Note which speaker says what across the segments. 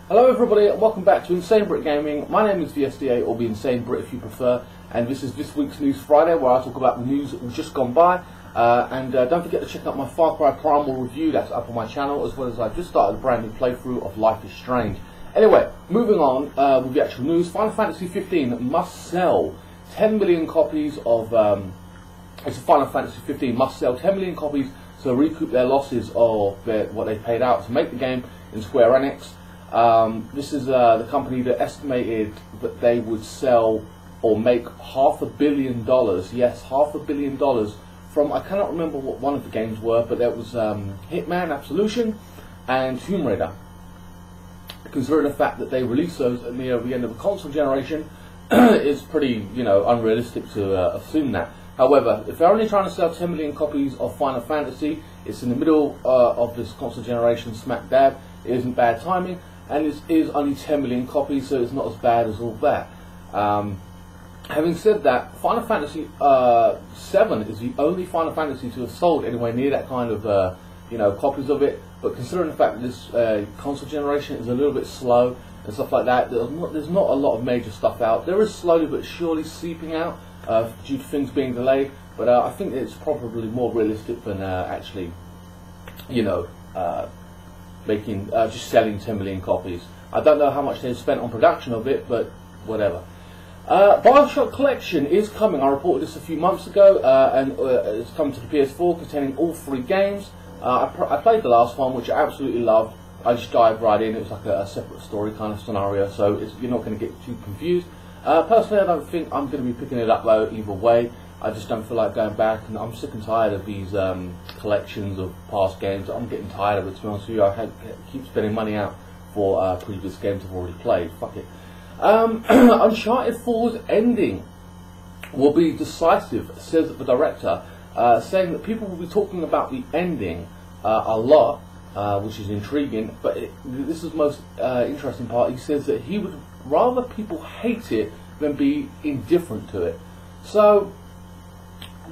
Speaker 1: Hello everybody, and welcome back to INSANEBRIT Gaming. My name is VSDA, or INSANEBRIT if you prefer, and this is this week's News Friday, where I talk about the news that was just gone by. Don't forget to check out my Far Cry Primal review, that's up on my channel, as well as I've just started a brand new playthrough of Life is Strange. Anyway, moving on with the actual news. Final Fantasy 15 must sell 10 million copies of... it's a Final Fantasy 15 must sell 10 million copies to recoup their losses of what they paid out to make the game in Square Enix. This is the company that estimated that they would sell or make $500 million, yes, $500 million from, I cannot remember what one of the games were, but there was Hitman, Absolution, and Tomb Raider. Considering the fact that they released those near the end of the console generation, it's pretty, unrealistic to assume that. However, if they're only trying to sell 10 million copies of Final Fantasy, it's in the middle of this console generation smack dab, it isn't bad timing, and it is only 10 million copies, so it's not as bad as all that. Having said that, Final Fantasy 7 is the only Final Fantasy to have sold anywhere near that kind of copies of it. But considering the fact that this console generation is a little bit slow and stuff like that, there's not a lot of major stuff out. There is slowly but surely seeping out due to things being delayed. But I think it's probably more realistic than actually, making just selling 10 million copies. I don't know how much they've spent on production of it, but whatever. Bioshock Collection is coming. I reported this a few months ago, and it's coming to the PS4, containing all 3 games. I played the last one, which I absolutely loved. I just dived right in. It was like a separate story kind of scenario, so you're not going to get too confused. Personally, I don't think I'm going to be picking it up though either way. I just don't feel like going back, and I'm sick and tired of these collections of past games. I'm getting tired of it, to be honest with you. I keep spending money out for previous games I've already played. Fuck it. Uncharted 4's ending will be decisive, says the director, saying that people will be talking about the ending a lot, which is intriguing, but this is the most interesting part. He says that he would rather people hate it than be indifferent to it. So,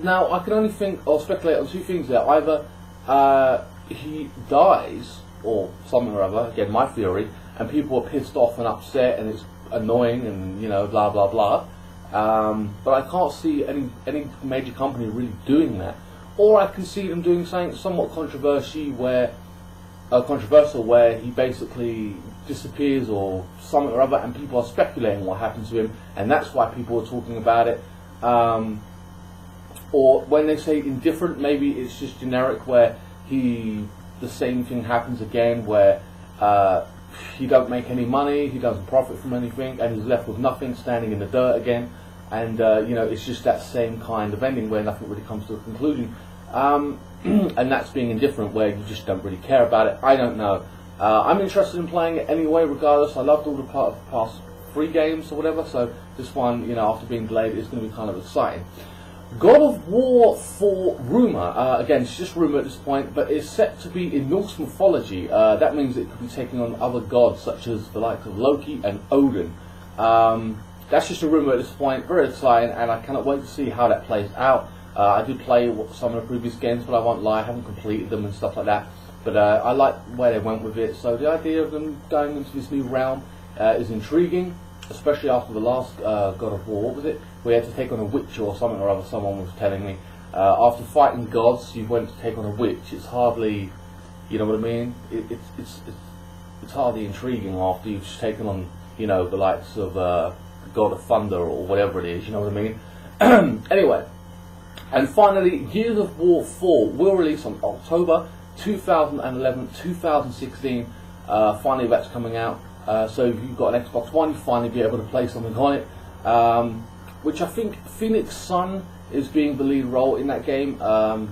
Speaker 1: now I can only think or speculate on 2 things there. Either he dies, or something or other, again my theory, and people are pissed off and upset and it's annoying and blah blah blah, but I can't see any major company really doing that. Or I can see them doing something somewhat controversial where he basically disappears or something or other, and people are speculating what happened to him, and that's why people are talking about it. Or when they say indifferent, maybe it's just generic, where the same thing happens again, where he don't make any money, he doesn't profit from anything, and he's left with nothing, standing in the dirt again, and it's just that same kind of ending where nothing really comes to a conclusion, and that's being indifferent, where you just don't really care about it. I don't know. I'm interested in playing it anyway, regardless. I loved all the past 3 games or whatever, so this one, after being delayed, is going to be kind of exciting. God of War 4 rumour, again it's just rumour at this point, but it's set to be in Norse mythology. That means it could be taking on other gods such as the likes of Loki and Odin. That's just a rumour at this point, very exciting, and I cannot wait to see how that plays out. I did play some of the previous games, but I won't lie, I haven't completed them and stuff like that. But I like where they went with it, so the idea of them going into this new realm is intriguing, especially after the last God of War. What was it? We had to take on a witch or something or other, someone was telling me. After fighting gods, you went to take on a witch. It's hardly, you know what I mean? It's hardly intriguing after you've just taken on, the likes of God of Thunder or whatever it is, you know what I mean? Anyway, and finally, Gears of War 4 will release on October 2011, 2016. Finally that's coming out. So if you've got an Xbox One, you'll finally be able to play something on it. Which I think Phoenix Sun is being the lead role in that game. I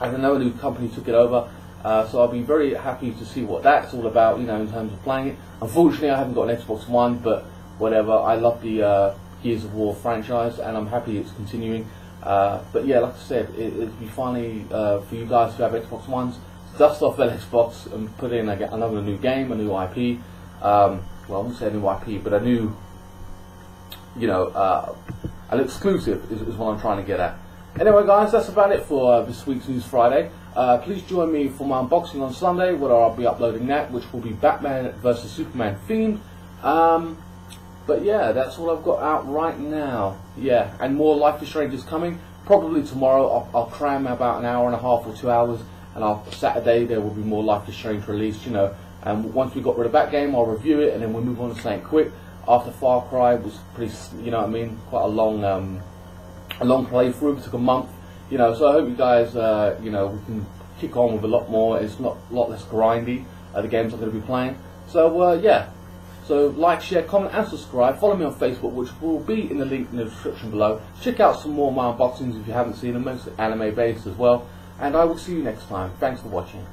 Speaker 1: don't know, a new company took it over, so I'll be very happy to see what that's all about, in terms of playing it. Unfortunately, I haven't got an Xbox One, but whatever. I love the Gears of War franchise, and I'm happy it's continuing. But yeah, like I said, it'd be finally for you guys who have Xbox Ones, dust off that Xbox and put in another new game, a new IP. Well, I won't say a new IP, but a new you know, an exclusive is what I'm trying to get at. Anyway, guys, that's about it for this week's News Friday. Please join me for my unboxing on Sunday, where I'll be uploading that, which will be Batman vs Superman themed. But yeah, that's all I've got out right now. Yeah, and more Life is Strange is coming. Probably tomorrow. I'll cram about an hour and a half or 2 hours, and Saturday there will be more Life is Strange released, you know. And once we got rid of that game, I'll review it, and then we'll move on to something quick. After Far Cry was pretty, you know what I mean, quite a long playthrough. It took a month, you know. So I hope you guys, you know, we can kick on with a lot more. It's not a lot less grindy. The games I'm going to be playing. So yeah. So like, share, comment, and subscribe. Follow me on Facebook, which will be in the link in the description below. Check out some more of my unboxings if you haven't seen them, mostly anime based as well. And I will see you next time. Thanks for watching.